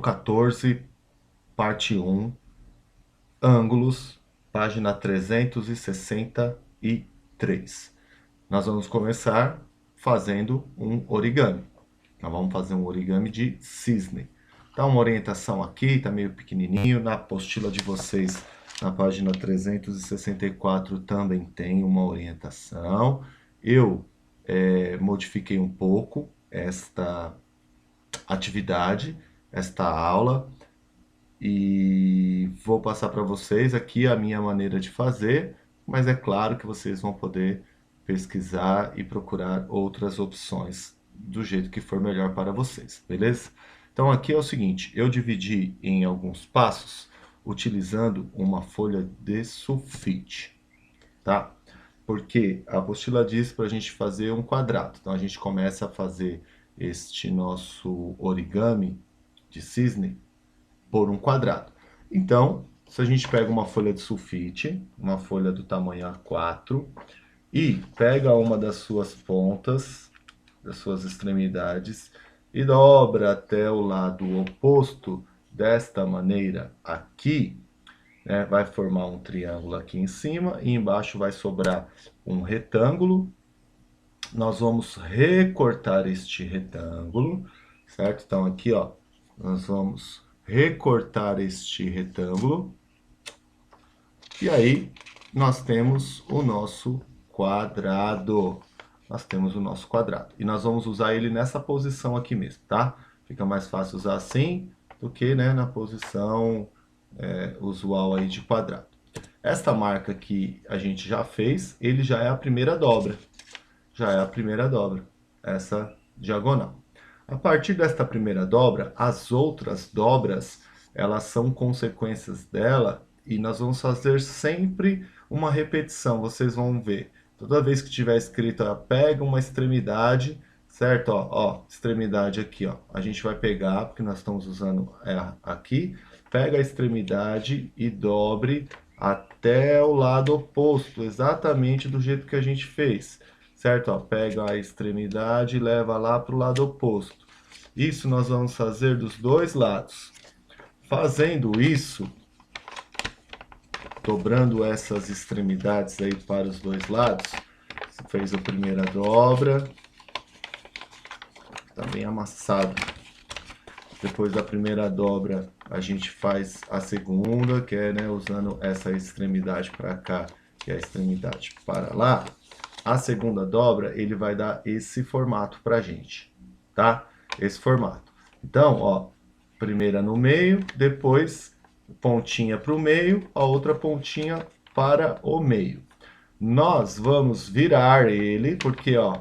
14, parte 1, ângulos, página 363. Nós vamos começar fazendo um origami. Nós vamos fazer um origami de cisne. Tá uma orientação aqui, tá meio pequenininho. Na apostila de vocês, na página 364, também tem uma orientação. Eu modifiquei um pouco esta atividade, esta aula, e vou passar para vocês aqui a minha maneira de fazer, mas é claro que vocês vão poder pesquisar e procurar outras opções do jeito que for melhor para vocês, beleza? Então aqui é o seguinte, eu dividi em alguns passos utilizando uma folha de sulfite, tá? Porque a apostila diz para a gente fazer um quadrado. Então a gente começa a fazer este nosso origami de cisne por um quadrado. Então, se a gente pega uma folha de sulfite, uma folha do tamanho A4, e pega uma das suas pontas, das suas extremidades, e dobra até o lado oposto desta maneira aqui, né, vai formar um triângulo aqui em cima, e embaixo vai sobrar um retângulo. Nós vamos recortar este retângulo, certo? Então aqui, ó, nós vamos recortar este retângulo. E aí, nós temos o nosso quadrado. Nós temos o nosso quadrado. E nós vamos usar ele nessa posição aqui mesmo, tá? Fica mais fácil usar assim do que, né, na posição usual aí de quadrado. Esta marca que a gente já fez, ele já é a primeira dobra. Já é a primeira dobra, essa diagonal. A partir desta primeira dobra, as outras dobras, elas são consequências dela e nós vamos fazer sempre uma repetição. Vocês vão ver, toda vez que tiver escrito, ó, pega uma extremidade, certo? Ó, extremidade aqui, ó. A gente vai pegar, porque nós estamos usando aqui, pega a extremidade e dobre até o lado oposto, exatamente do jeito que a gente fez. Certo? Ó, pega a extremidade e leva lá para o lado oposto. Isso nós vamos fazer dos dois lados. Fazendo isso, dobrando essas extremidades aí para os dois lados, você fez a primeira dobra, está bem amassado. Depois da primeira dobra, a gente faz a segunda, que é, né, usando essa extremidade para cá e a extremidade para lá. A segunda dobra, ele vai dar esse formato pra gente, tá? Esse formato. Então, ó, primeira no meio, depois pontinha para o meio, a outra pontinha para o meio. Nós vamos virar ele, porque, ó,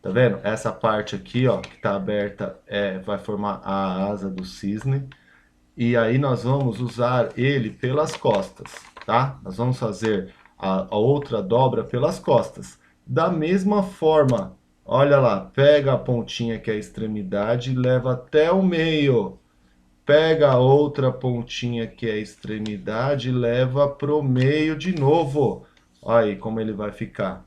tá vendo? Essa parte aqui, ó, que tá aberta, vai formar a asa do cisne. E aí nós vamos usar ele pelas costas, tá? Nós vamos fazer a outra dobra pelas costas. Da mesma forma, olha lá, pega a pontinha que é a extremidade e leva até o meio. Pega a outra pontinha que é a extremidade e leva pro meio de novo. Olha aí como ele vai ficar.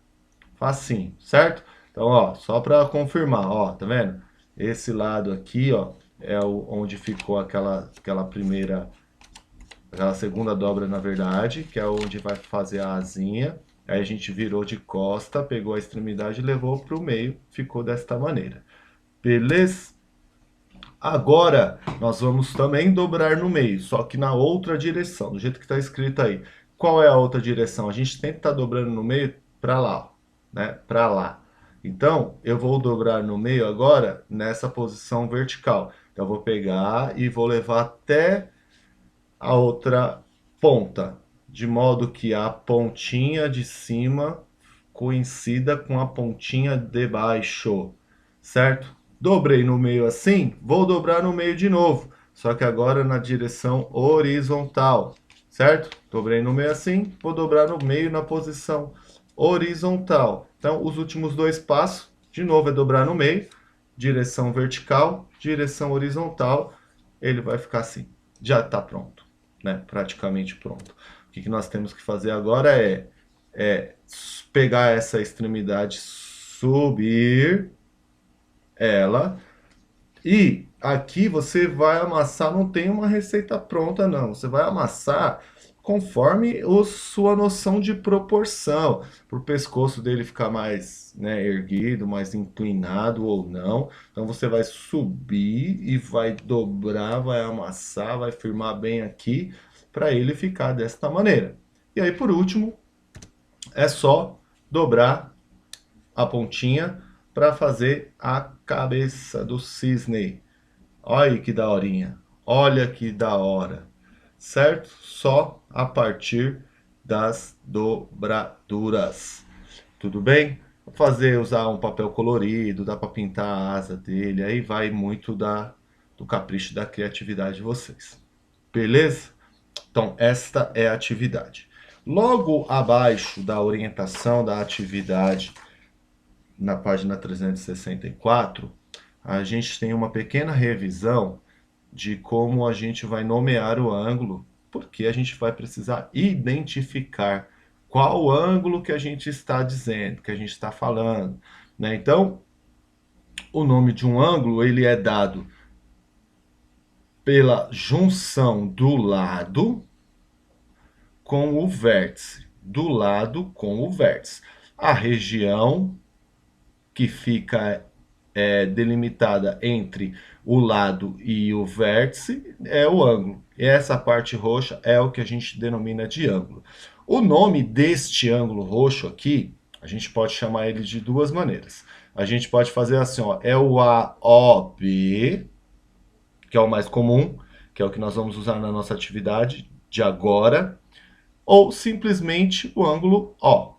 Facinho, certo? Então, ó, só para confirmar, ó, tá vendo? Esse lado aqui, ó, é onde ficou aquela segunda dobra, na verdade, que é onde vai fazer a asinha. Aí a gente virou de costa, pegou a extremidade e levou para o meio, ficou desta maneira. Beleza? Agora, nós vamos também dobrar no meio, só que na outra direção, do jeito que está escrito aí. Qual é a outra direção? A gente tem que estar dobrando no meio para lá, né? Para lá. Então, eu vou dobrar no meio agora nessa posição vertical. Então, eu vou pegar e vou levar até a outra ponta, de modo que a pontinha de cima coincida com a pontinha de baixo, certo? Dobrei no meio assim, vou dobrar no meio de novo, só que agora na direção horizontal, certo? Dobrei no meio assim, vou dobrar no meio na posição horizontal. Então, os últimos dois passos, de novo, é dobrar no meio, direção vertical, direção horizontal, ele vai ficar assim. Já está pronto, né? Praticamente pronto. O que nós temos que fazer agora é pegar essa extremidade, subir ela E aqui você vai amassar, não tem uma receita pronta não, você vai amassar conforme sua noção de proporção, para o pescoço dele ficar mais, né, erguido, mais inclinado ou não. Então você vai subir e vai dobrar, vai amassar, vai firmar bem aqui, para ele ficar desta maneira. E aí por último, é só dobrar a pontinha para fazer a cabeça do cisne. Olha aí que daorinha. Olha que da hora. Certo? Só a partir das dobraduras. Tudo bem? Fazer, usar um papel colorido, dá para pintar a asa dele. Aí vai muito do capricho da criatividade de vocês. Beleza? Então, esta é a atividade. Logo abaixo da orientação da atividade, na página 364, a gente tem uma pequena revisão de como a gente vai nomear o ângulo, porque a gente vai precisar identificar qual ângulo que a gente está dizendo, que a gente está falando, né? Então, o nome de um ângulo, ele é dado pela junção do lado com o vértice, do lado com o vértice. A região que fica delimitada entre o lado e o vértice é o ângulo. E essa parte roxa é o que a gente denomina de ângulo. O nome deste ângulo roxo aqui, a gente pode chamar ele de duas maneiras. A gente pode fazer assim, ó, é o AOB, que é o mais comum, que é o que nós vamos usar na nossa atividade de agora, ou simplesmente o ângulo O.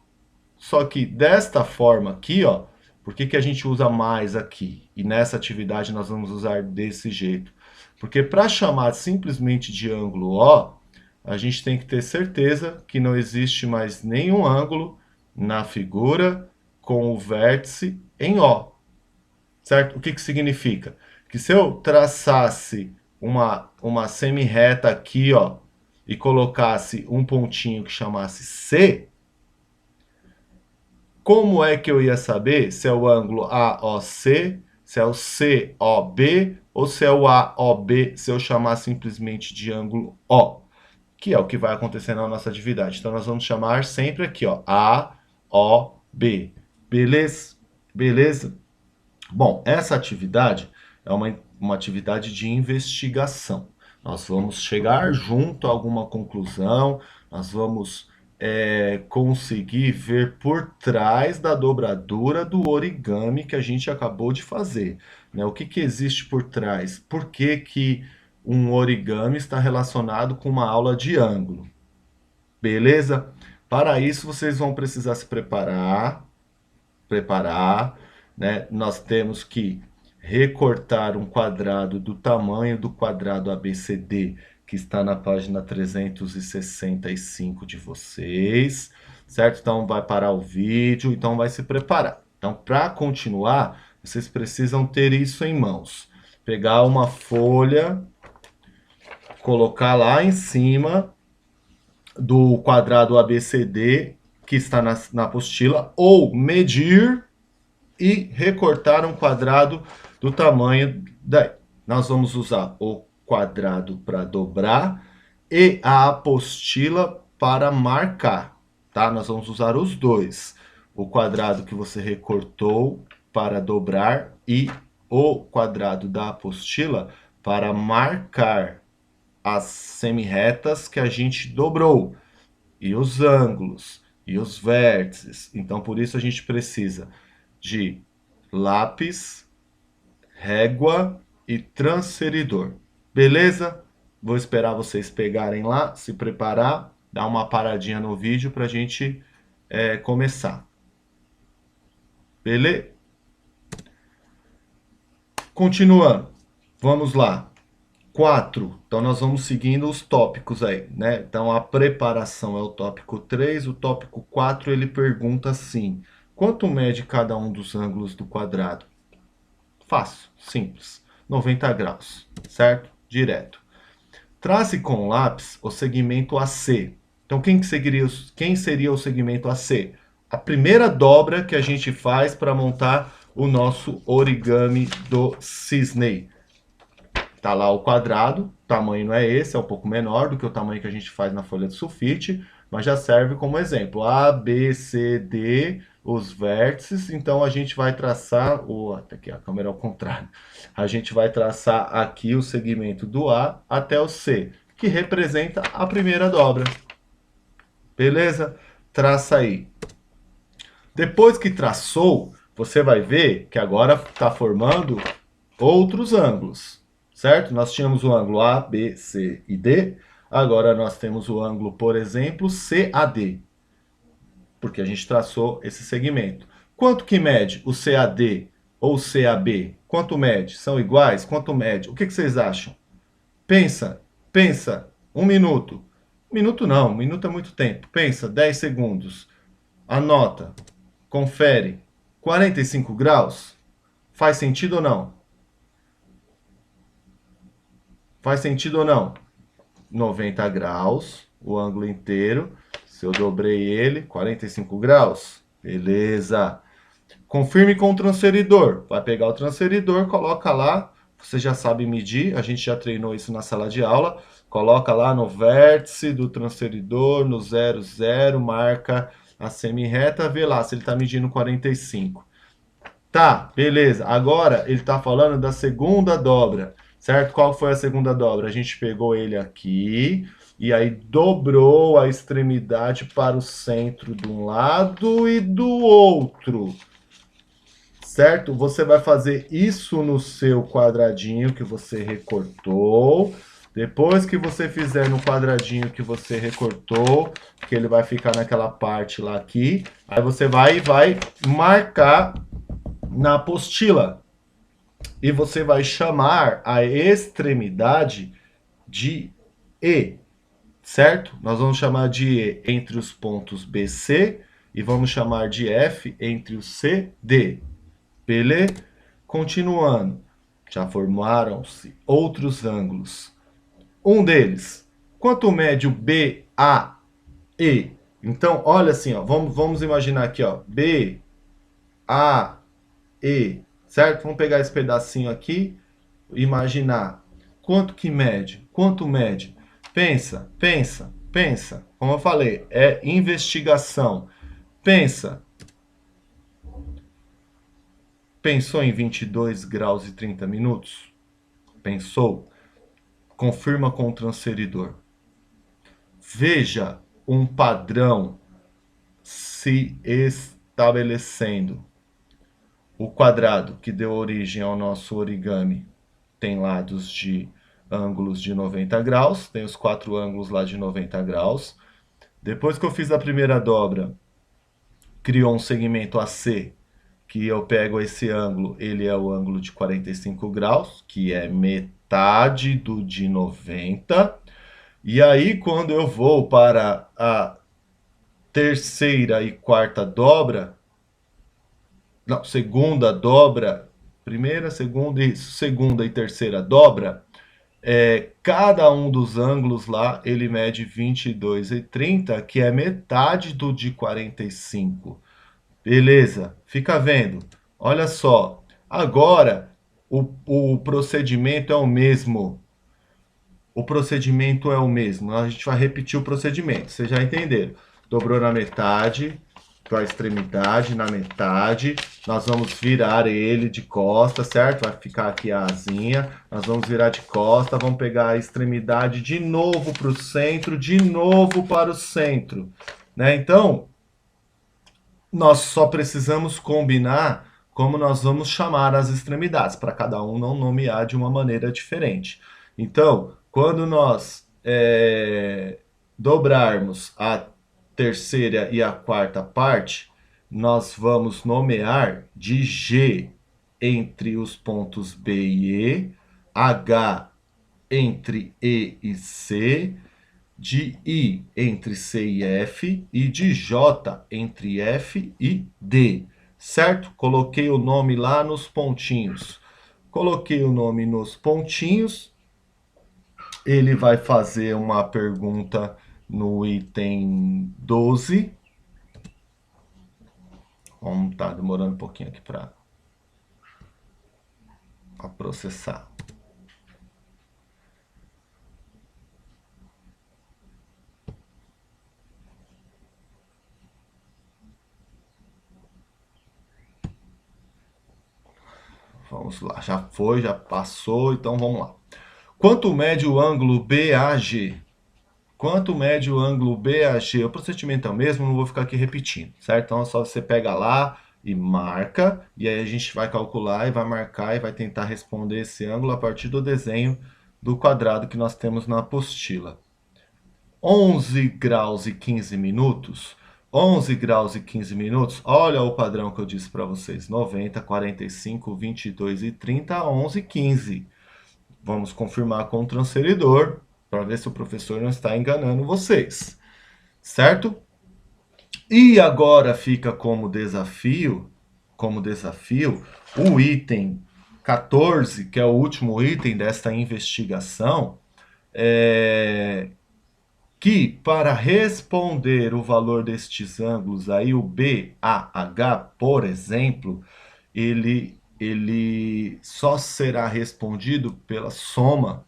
Só que desta forma aqui, ó, por que a gente usa mais aqui? E nessa atividade nós vamos usar desse jeito. Porque para chamar simplesmente de ângulo O, a gente tem que ter certeza que não existe mais nenhum ângulo na figura com o vértice em O. Certo? O que significa? Que se eu traçasse uma semi-reta aqui, ó, e colocasse um pontinho que chamasse C, como é que eu ia saber se é o ângulo AOC, se é o COB ou se é o AOB, se eu chamar simplesmente de ângulo O, que é o que vai acontecer na nossa atividade. Então nós vamos chamar sempre aqui, ó, AOB. Beleza? Beleza? Bom, essa atividade é uma atividade de investigação. Nós vamos chegar junto a alguma conclusão, nós vamos conseguir ver por trás da dobradura do origami que a gente acabou de fazer. Né? O que existe por trás? Por que um origami está relacionado com uma aula de ângulo? Beleza? Para isso, vocês vão precisar se preparar, né? Nós temos que recortar um quadrado do tamanho do quadrado ABCD, que está na página 365 de vocês, certo? Então vai parar o vídeo, então vai se preparar. Então, para continuar, vocês precisam ter isso em mãos. Pegar uma folha, colocar lá em cima do quadrado ABCD, que está na apostila, ou medir e recortar um quadrado do tamanho daí. Nós vamos usar o quadrado para dobrar e a apostila para marcar, tá? Nós vamos usar os dois. O quadrado que você recortou para dobrar e o quadrado da apostila para marcar as semi-retas que a gente dobrou, e os ângulos, e os vértices. Então, por isso a gente precisa de lápis, régua e transferidor. Beleza? Vou esperar vocês pegarem lá, se preparar, dar uma paradinha no vídeo para a gente começar. Beleza? Continuando. Vamos lá. 4. Então, nós vamos seguindo os tópicos aí, né? Então, a preparação é o tópico 3. O tópico 4, ele pergunta assim: quanto mede cada um dos ângulos do quadrado? Fácil, simples. 90 graus, certo? Direto. Trace com lápis o segmento AC. Então, quem seria o segmento AC? A primeira dobra que a gente faz para montar o nosso origami do cisne. tá lá o quadrado, o tamanho não é esse, é um pouco menor do que o tamanho que a gente faz na folha de sulfite, mas já serve como exemplo. A, B, C, D, os vértices, então a gente vai traçar, até aqui a câmera ao contrário, a gente vai traçar aqui o segmento do A até o C, que representa a primeira dobra. Beleza? Traça aí. Depois que traçou, você vai ver que agora está formando outros ângulos, certo? Nós tínhamos o ângulo A, B, C e D. Agora nós temos o ângulo, por exemplo, CAD, porque a gente traçou esse segmento. Quanto que mede o CAD ou o CAB? Quanto mede? São iguais? Quanto mede? O que vocês acham? Pensa, pensa. 1 minuto. 1 minuto não, 1 minuto é muito tempo. Pensa, 10 segundos. Anota, confere. 45 graus? Faz sentido ou não? Faz sentido ou não? 90 graus, o ângulo inteiro. Se eu dobrei ele, 45 graus. Beleza. Confirme com o transferidor. Vai pegar o transferidor, coloca lá. Você já sabe medir, a gente já treinou isso na sala de aula. Coloca lá no vértice do transferidor, no 0, 0, marca a semi-reta, vê lá se ele está medindo 45. Tá, beleza. Agora ele está falando da segunda dobra, certo? Qual foi a segunda dobra? A gente pegou ele aqui e aí dobrou a extremidade para o centro de um lado e do outro, certo? Você vai fazer isso no seu quadradinho que você recortou. Depois que você fizer no quadradinho que você recortou, que ele vai ficar naquela parte lá aqui, aí você vai e vai marcar na apostila. E você vai chamar a extremidade de E, certo? Nós vamos chamar de E entre os pontos BC e vamos chamar de F entre os CD. Beleza? Continuando. Já formaram-se outros ângulos. Um deles, quanto mede o BAE? Então, olha assim, ó, vamos imaginar aqui, ó, BAE, certo? Vamos pegar esse pedacinho aqui, imaginar quanto que mede, quanto mede. Pensa, pensa, pensa. Como eu falei, é investigação. Pensa. Pensou em 22 graus e 30 minutos? Pensou? Confirma com o transferidor. Veja um padrão se estabelecendo. O quadrado que deu origem ao nosso origami tem lados de ângulos de 90 graus, tem os 4 ângulos lá de 90 graus. Depois que eu fiz a primeira dobra, criou um segmento AC, que eu pego esse ângulo, ele é o ângulo de 45 graus, que é metade do de 90. E aí, quando eu vou para a terceira e quarta dobra, não, segunda dobra, primeira, segunda e terceira dobra, cada um dos ângulos lá, ele mede 22 e 30, que é metade do de 45. Beleza, fica vendo. Olha só, agora o procedimento é o mesmo. O procedimento é o mesmo. A gente vai repetir o procedimento. Vocês já entenderam. Dobrou na metade, para a extremidade, na metade. Nós vamos virar ele de costa, certo? Vai ficar aqui a asinha. Nós vamos virar de costa, vamos pegar a extremidade de novo para o centro, de novo para o centro. Né? Então, nós só precisamos combinar como nós vamos chamar as extremidades, para cada um não nomear de uma maneira diferente. Então, quando nós dobrarmos a terceira e a quarta parte, nós vamos nomear de G entre os pontos B e E, H entre E e C, de I entre C e F e de J entre F e D, certo? Coloquei o nome lá nos pontinhos. Coloquei o nome nos pontinhos. Ele vai fazer uma pergunta no item 12. Vamos tá demorando um pouquinho aqui para processar. Vamos lá, já foi, já passou, então vamos lá. Quanto mede o ângulo BAG? Quanto mede o ângulo BAG? O procedimento é o mesmo, não vou ficar aqui repetindo, certo? Então é só você pega lá e marca, e aí a gente vai calcular e vai marcar e vai tentar responder esse ângulo a partir do desenho do quadrado que nós temos na apostila. 11 graus e 15 minutos. 11 graus e 15 minutos, olha o padrão que eu disse para vocês, 90, 45, 22 e 30, 11 e 15. Vamos confirmar com o transferidor, para ver se o professor não está enganando vocês, certo? E agora fica como desafio o item 14, que é o último item desta investigação, que para responder o valor destes ângulos aí, o BAH, por exemplo, ele só será respondido pela soma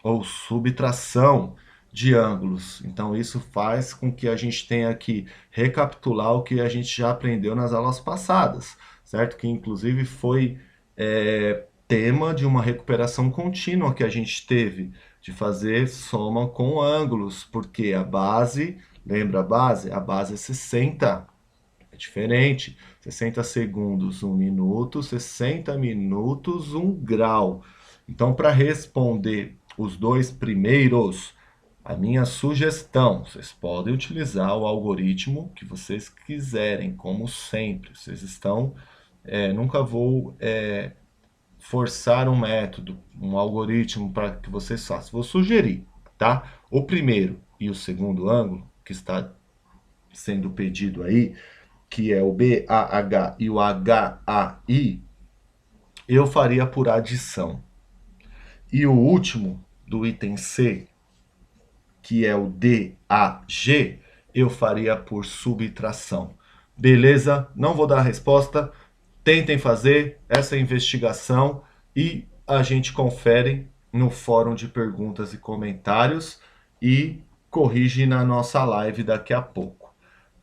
ou subtração de ângulos. Então isso faz com que a gente tenha que recapitular o que a gente já aprendeu nas aulas passadas, certo? Que inclusive foi tema de uma recuperação contínua que a gente teve, de fazer soma com ângulos, porque a base, lembra a base? A base é 60. É diferente. 60 segundos, 1 minuto, 60 minutos, 1 grau. Então, para responder os dois primeiros, a minha sugestão, vocês podem utilizar o algoritmo que vocês quiserem, como sempre. Vocês estão, nunca vou forçar um método, um algoritmo para que vocês façam. Vou sugerir, tá? O primeiro e o segundo ângulo, que está sendo pedido aí, que é o BAH e o HAI, eu faria por adição. E o último, do item C, que é o DAG, eu faria por subtração. Beleza? Não vou dar a resposta. Tentem fazer essa investigação e a gente confere no fórum de perguntas e comentários e corrige na nossa live daqui a pouco.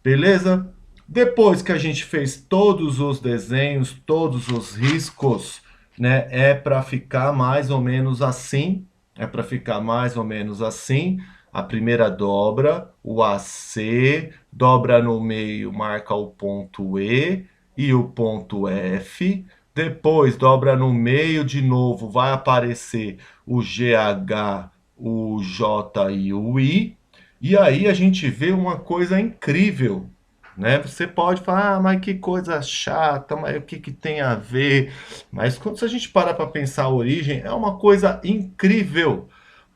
Beleza? Depois que a gente fez todos os desenhos, todos os riscos, né, é para ficar mais ou menos assim. É para ficar mais ou menos assim. A primeira dobra, o AC, dobra no meio, marca o ponto E e o ponto F. Depois dobra no meio de novo, vai aparecer o GH, o J e o I. E aí a gente vê uma coisa incrível, né? Você pode falar, mas que coisa chata, mas o que que tem a ver? Mas quando se a gente para para pensar a origem, é uma coisa incrível.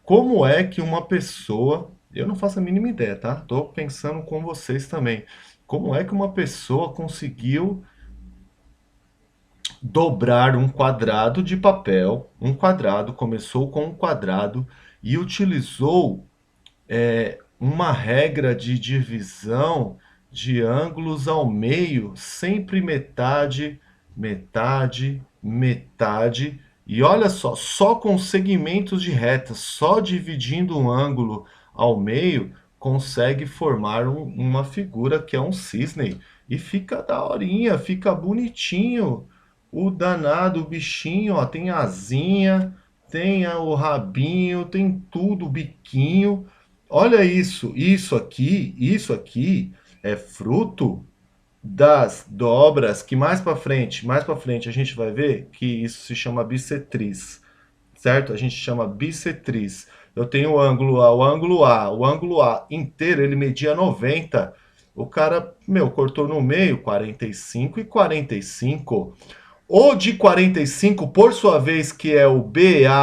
Como é que uma pessoa, eu não faço a mínima ideia, tá? Tô pensando com vocês também. Como é que uma pessoa conseguiu dobrar um quadrado de papel, um quadrado, começou com um quadrado e utilizou uma regra de divisão de ângulos ao meio, sempre metade, metade, metade. E olha só com segmentos de retas, só dividindo um ângulo ao meio, consegue formar uma figura que é um cisne. E fica daorinha, fica bonitinho. O danado, o bichinho, ó, tem asinha, tem o rabinho, tem tudo, o biquinho. Olha isso aqui é fruto das dobras que mais para frente a gente vai ver que isso se chama bissetriz, certo? A gente chama bissetriz. Eu tenho o ângulo A, o ângulo A inteiro ele media 90. O cara, cortou no meio 45 e 45. O de 45, por sua vez, que é o BAC,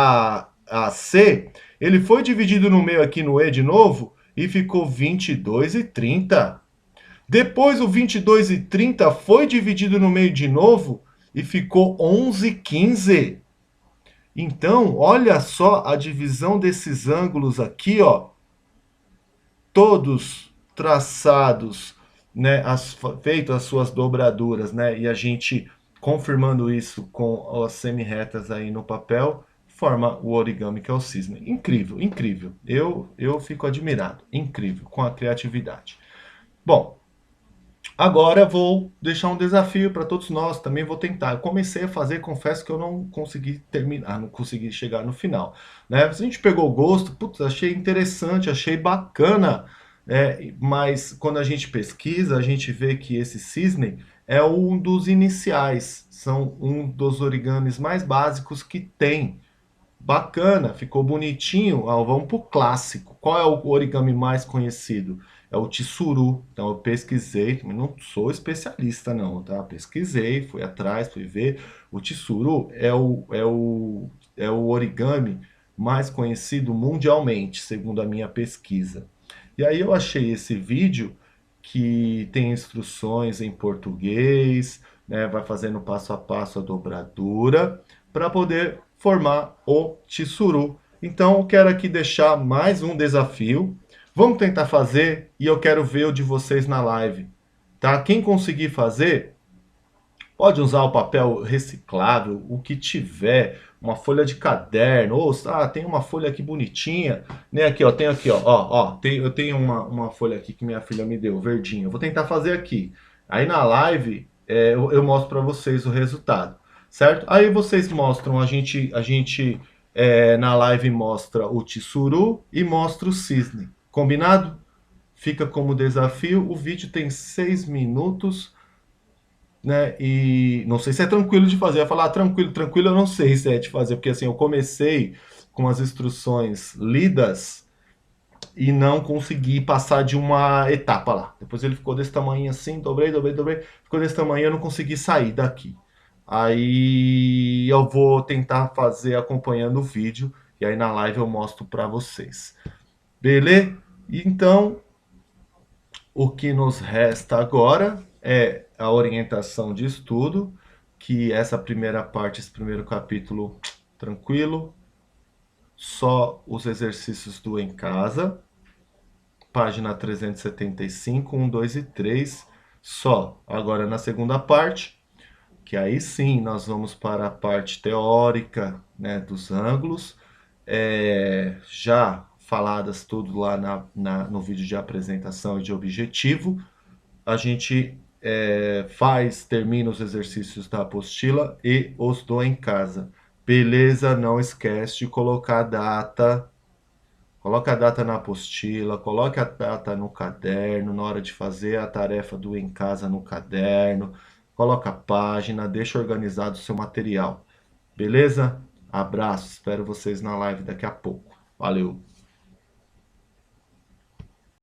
ele foi dividido no meio aqui no E de novo e ficou 22 e 30. Depois o 22 e 30 foi dividido no meio de novo e ficou 11 e 15. Então, olha só a divisão desses ângulos aqui, ó. Todos traçados, né, feito as suas dobraduras, né? E a gente confirmando isso com as semi-retas aí no papel, forma o origami que é o cisne. Incrível, incrível. Eu fico admirado. Incrível, com a criatividade. Bom, Agora vou deixar um desafio para todos nós, também vou tentar. Eu comecei a fazer, confesso que eu não consegui terminar, não consegui chegar no final, né. Se a gente pegou o gosto, putz, achei interessante, achei bacana, mas quando a gente pesquisa, a gente vê que esse cisne é um dos iniciais, são um dos origamis mais básicos que tem. Bacana, ficou bonitinho. Ah, vamos para o clássico. Qual é o origami mais conhecido? É o tsuru. Então eu pesquisei, também não sou especialista não, tá? Pesquisei, fui atrás, fui ver. O tsuru é o origami mais conhecido mundialmente, segundo a minha pesquisa. E aí eu achei esse vídeo que tem instruções em português, né? Vai fazendo passo a passo a dobradura para poder formar o tsuru. Então, eu quero aqui deixar mais um desafio. Vamos tentar fazer e eu quero ver o de vocês na live, tá? Quem conseguir fazer, pode usar o papel reciclável, o que tiver, uma folha de caderno, ou tem uma folha aqui bonitinha, né? Aqui, ó, tem aqui, ó, eu tenho uma folha aqui que minha filha me deu, verdinha. Eu vou tentar fazer aqui. Aí na live eu mostro para vocês o resultado, certo? Aí vocês mostram, a gente na live mostra o tsuru e mostra o cisne, combinado? Fica como desafio. O vídeo tem 6 minutos, né? E não sei se é tranquilo de fazer. Eu ia falar, tranquilo, tranquilo, eu não sei se é de fazer, porque assim, eu comecei com as instruções lidas e não consegui passar de uma etapa lá. Depois ele ficou desse tamanho assim, dobrei, dobrei, dobrei, ficou desse tamanho, eu não consegui sair daqui. Aí eu vou tentar fazer acompanhando o vídeo e aí na live eu mostro para vocês. Beleza? Então, o que nos resta agora é a orientação de estudo, que essa primeira parte, esse primeiro capítulo, tranquilo, só os exercícios do em casa, página 375, 1, 2 e 3, só. Agora na segunda parte, que aí sim nós vamos para a parte teórica, né, dos ângulos, já faladas tudo lá no vídeo de apresentação e de objetivo. A gente termina os exercícios da apostila e os do em casa. Beleza? Não esquece de colocar a data. Coloca a data na apostila, coloque a data no caderno, na hora de fazer a tarefa do em casa no caderno, coloca a página, deixa organizado o seu material. Beleza? Abraço, espero vocês na live daqui a pouco. Valeu!